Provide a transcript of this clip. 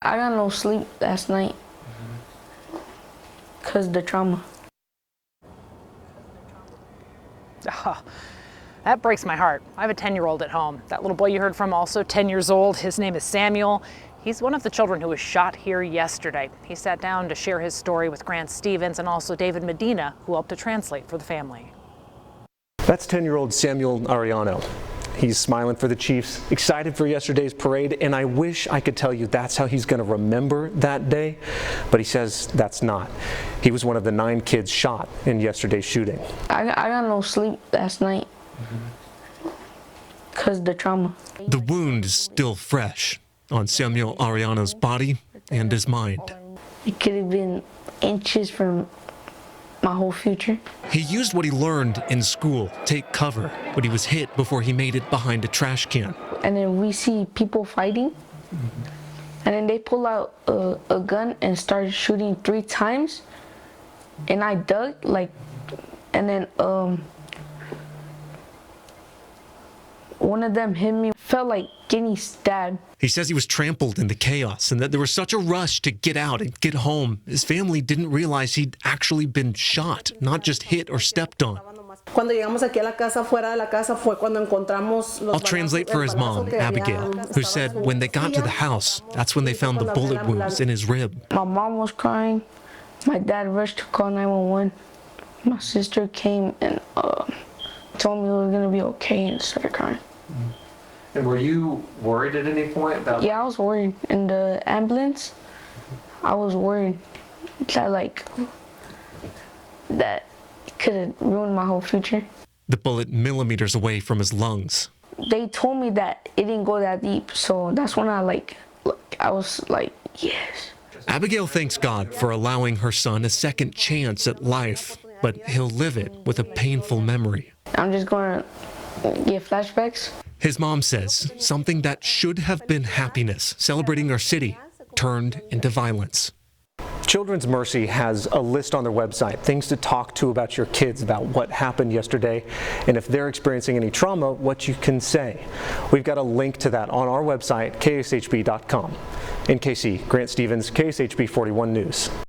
I got no sleep last night because the trauma. Oh, that breaks my heart. I have a 10-year-old at home. That little boy you heard from, also 10 years old, his name is Samuel. He's one of the children who was shot here yesterday. He sat down to share his story with Grant Stevens and also David Medina, who helped to translate for the family. That's 10-year-old Samuel Arellano. He's smiling for the Chiefs, excited for yesterday's parade, and I wish I could tell you that's how he's going to remember that day, but he says that's not. He was one of the 9 kids shot in yesterday's shooting. I got no sleep last night because the trauma. The wound is still fresh on Samuel Arellano's body and his mind. It could have been inches from my whole future. He used what he learned in school, take cover, but he was hit before he made it behind a trash can. And then we see people fighting, and then they pull out a gun and start shooting 3 times, and I ducked, and then one of them hit me, felt like getting stabbed. He says he was trampled in the chaos and that there was such a rush to get out and get home. His family didn't realize he'd actually been shot, not just hit or stepped on. I'll translate for his mom, Abigail, who said when they got to the house, that's when they found the bullet wounds in his rib. My mom was crying. My dad rushed to call 911. My sister came and told me it was going to be okay and started crying. And were you worried at any point about? Yeah, I was worried. In the ambulance, I was worried that could have ruined my whole future. The bullet millimeters away from his lungs. They told me that it didn't go that deep, so that's when I was like, yes. Abigail thanks God for allowing her son a second chance at life, but he'll live it with a painful memory. I'm just going to get flashbacks. His mom says something that should have been happiness, celebrating our city, turned into violence. Children's Mercy has a list on their website, things to talk to about your kids about what happened yesterday, and if they're experiencing any trauma, what you can say. We've got a link to that on our website, kshb.com. In KC, Grant Stevens, KSHB 41 News.